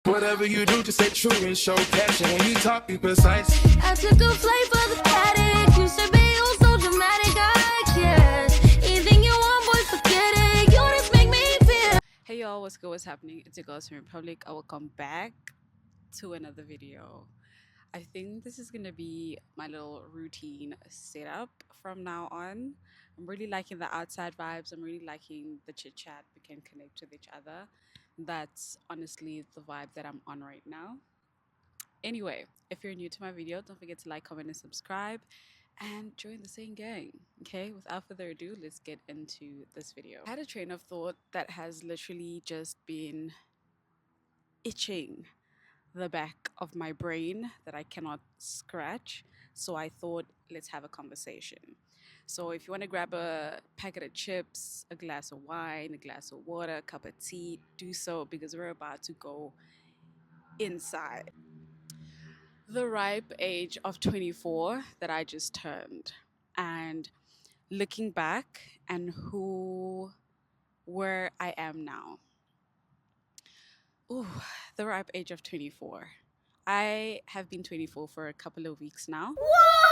Whatever you do, just stay true and show passion. When you talk, be precise. I took a flight for the paddock. You said, babe, you so dramatic. I guess anything you want, boy, forget it. You just make me feel. Hey y'all, what's good? What's happening? It's your girls from Republic. I will come back to another video. I think this is gonna be my little routine setup from now on. I'm really liking the outside vibes. I'm really liking the chit chat. We can connect with each other. That's honestly the vibe that I'm on right now. Anyway, if you're new to my video, don't forget to like, comment, and subscribe and join the same gang. Okay, without further ado, let's get into this video. I had a train of thought that has literally just been itching the back of my brain that I cannot scratch. So I thought, let's have a conversation. So if you want to grab a packet of chips, a glass of wine, a glass of water, a cup of tea, do so because we're about to go inside the ripe age of 24 that I just turned, and looking back and where I am now. Ooh, the ripe age of 24. I have been 24 for a couple of weeks now.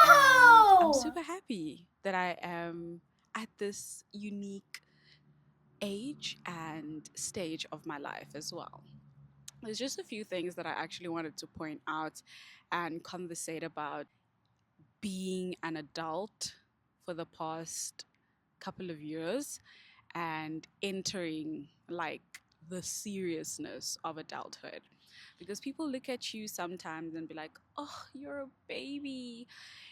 And I'm super happy that I am at this unique age and stage of my life as well. There's just a few things that I actually wanted to point out and conversate about being an adult for the past couple of years and entering like the seriousness of adulthood, because people look at you sometimes and be like, oh, you're a baby,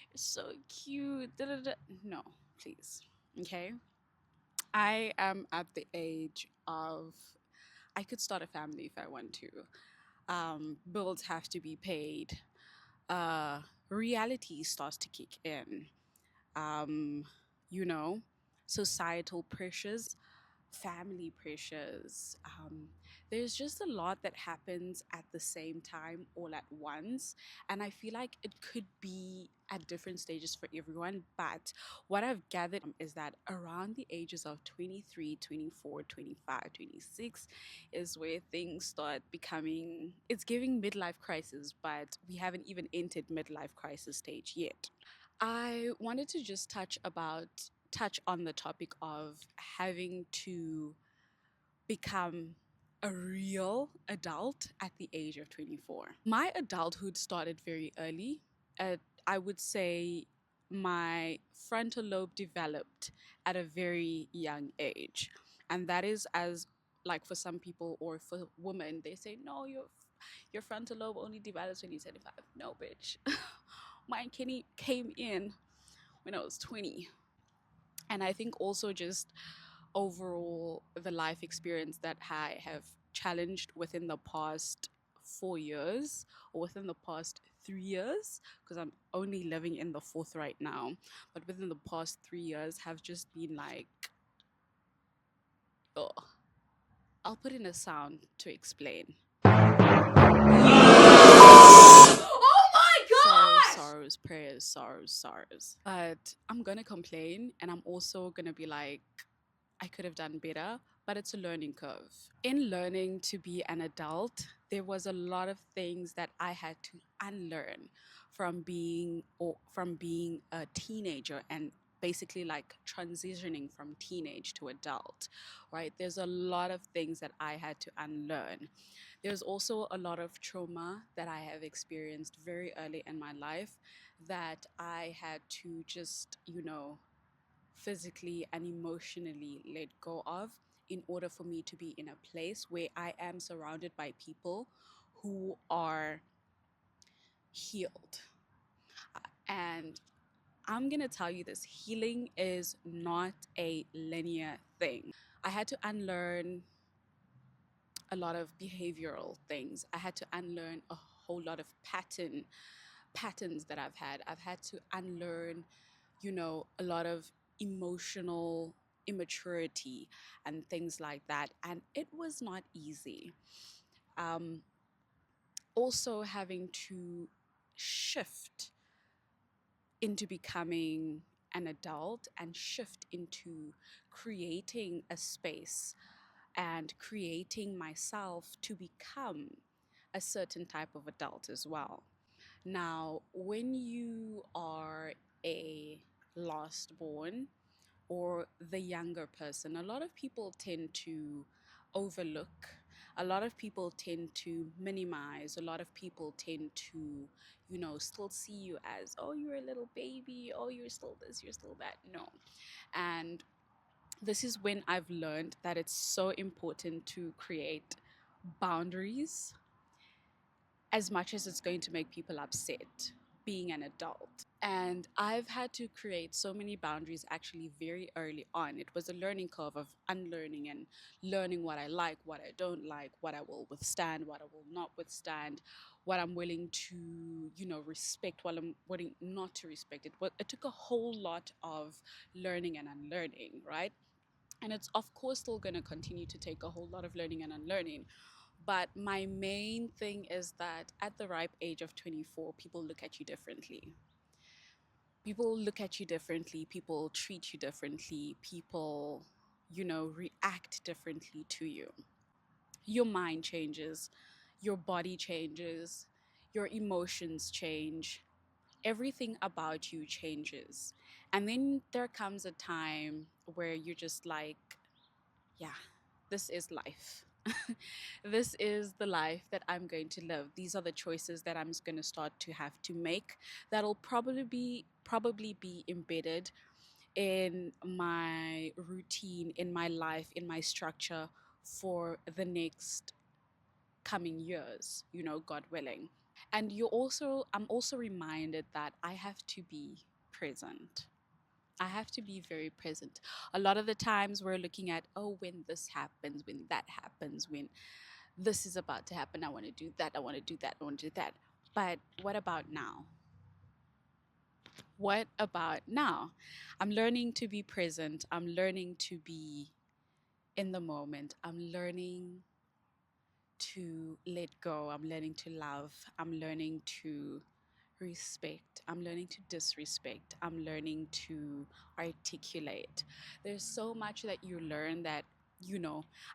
you're so cute, da, da, da. No, please. Okay, I am at the age of I could start a family if I want to. Bills have to be paid. Reality starts to kick in. Um, you know, societal pressures, family pressures. There's just a lot that happens at the same time, all at once. And I feel like it could be at different stages for everyone. But what I've gathered is that around the ages of 23, 24, 25, 26 is where things start becoming, it's giving midlife crisis, but we haven't even entered midlife crisis stage yet. I wanted to just touch on the topic of having to become a real adult at the age of 24. My adulthood started very early. I would say my frontal lobe developed at a very young age. And that is as like for some people or for women, they say, no, your frontal lobe only develops when you're 25. No, bitch. Mine came in when I was 20. And I think also just overall the life experience that I have challenged within the past 4 years or within the past 3 years, because I'm only living in the fourth right now, but within the past 3 years have just been like, oh, I'll put in a sound to explain. Sorrows, prayers, sorrows. But I'm gonna complain and I'm also gonna be like, I could have done better, but it's a learning curve. In learning to be an adult, there was a lot of things that I had to unlearn from being a teenager and basically like transitioning from teenage to adult, right? There's a lot of things that I had to unlearn. There's also a lot of trauma that I have experienced very early in my life that I had to just, physically and emotionally let go of in order for me to be in a place where I am surrounded by people who are healed. And I'm going to tell you this, healing is not a linear thing. I had to unlearn a lot of behavioral things. I had to unlearn a whole lot of patterns that I've had. I've had to unlearn, a lot of emotional immaturity and things like that. And it was not easy. Um, Also, having to shift into becoming an adult and shift into creating a space and creating myself to become a certain type of adult as well. Now, when you are a last born or the younger person, a lot of people tend to overlook, a lot of people tend to minimize, a lot of people tend to, still see you as, oh, you're a little baby, oh, you're still this, you're still that. No. And this is when I've learned that it's so important to create boundaries as much as it's going to make people upset being an adult. And I've had to create so many boundaries actually very early on. It was a learning curve of unlearning and learning what I like, what I don't like, what I will withstand, what I will not withstand, what I'm willing to, respect, what I'm willing not to respect. It took a whole lot of learning and unlearning, right? And it's of course still going to continue to take a whole lot of learning and unlearning. But my main thing is that at the ripe age of 24, people look at you differently. People look at you differently. People treat you differently. People, react differently to you. Your mind changes, your body changes, your emotions change, everything about you changes. And then there comes a time where you're just like, yeah, this is life. This is the life that I'm going to live. These are the choices that I'm going to start to have to make that'll probably be embedded in my routine, in my life, in my structure for the next coming years, God willing. And I'm also reminded that I have to be present. I have to be very present. A lot of the times we're looking at, oh, when this happens, when that happens, when this is about to happen, I want to do that, I want to do that, I want to do that. But what about now? What about now? I'm learning to be present. I'm learning to be in the moment. I'm learning to let go. I'm learning to love. I'm learning to respect. I'm learning to disrespect. I'm learning to articulate. There's so much that you learn that,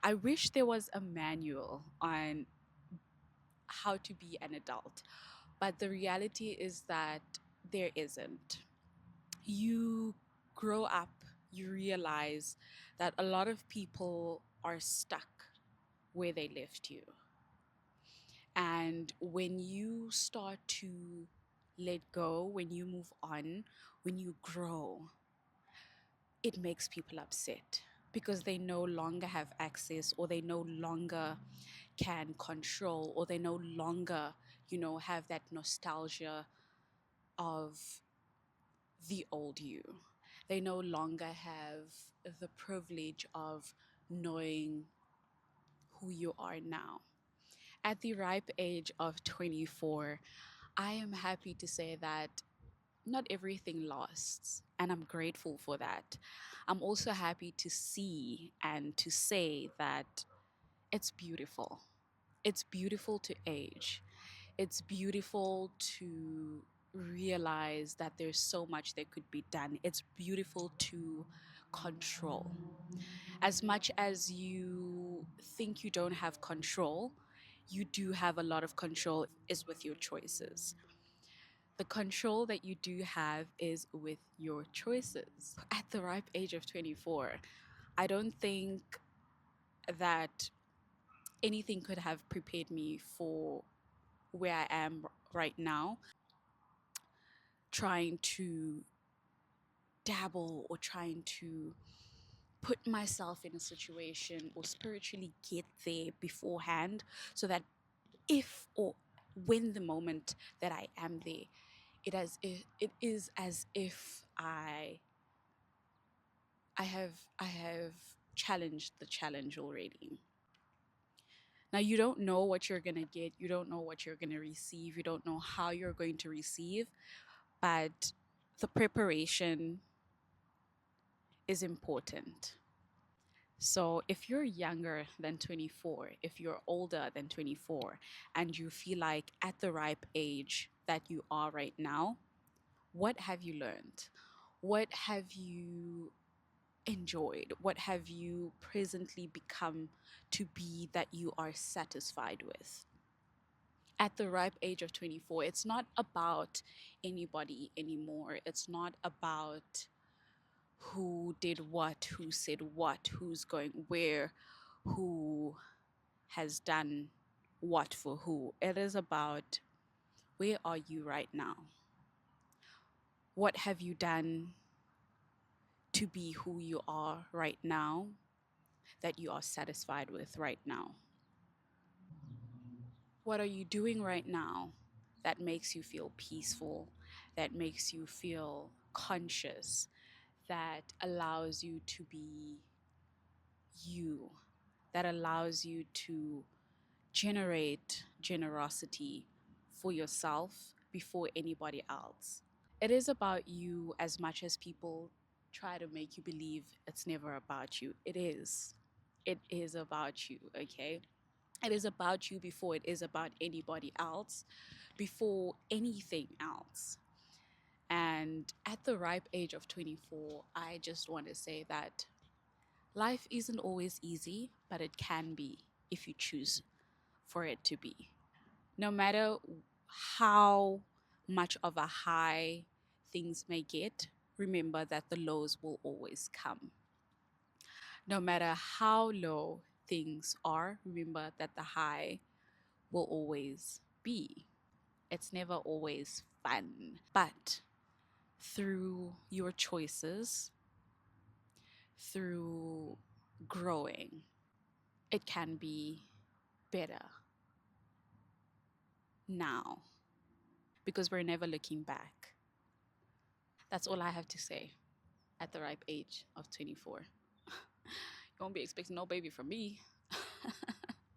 I wish there was a manual on how to be an adult. But the reality is that there isn't. You grow up, you realize that a lot of people are stuck where they left you. And when you start to let go, when you move on, when you grow, it makes people upset because they no longer have access, or they no longer can control, or they no longer, have that nostalgia of the old you. They no longer have the privilege of knowing who you are now. At the ripe age of 24, I am happy to say that not everything lasts, and I'm grateful for that. I'm also happy to see and to say that it's beautiful. It's beautiful to age. It's beautiful to realize that there's so much that could be done. It's beautiful to control. As much as you think you don't have control, you do have a lot of control is with your choices. The control that you do have is with your choices. At the ripe age of 24, I don't think that anything could have prepared me for where I am right now, trying to dabble or trying to put myself in a situation or spiritually get there beforehand so that if or when the moment that I am there, it is as if I have challenged the challenge already. Now you don't know what you're gonna get, you don't know what you're gonna receive, you don't know how you're going to receive, but the preparation is important. So if you're younger than 24, if you're older than 24, and you feel like at the ripe age that you are right now, what have you learned? What have you enjoyed? What have you presently become to be that you are satisfied with? At the ripe age of 24, it's not about anybody anymore. It's not about who did what, who said what, who's going where, who has done what for who. It is about where are you right now? What have you done to be who you are right now that you are satisfied with right now? What are you doing right now that makes you feel peaceful, that makes you feel conscious, that allows you to be you, that allows you to generate generosity for yourself before anybody else? It is about you as much as people try to make you believe it's never about you. It is. It is about you, okay? It is about you before it is about anybody else, before anything else. And at the ripe age of 24, I just want to say that life isn't always easy, but it can be if you choose for it to be. No matter how much of a high things may get, remember that the lows will always come. No matter how low things are, remember that the high will always be. It's never always fun, but through your choices, through growing, it can be better now because we're never looking back. That's all I have to say at the ripe age of 24. You won't be expecting no baby from me.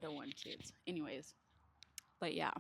Don't want kids. Anyways, but yeah.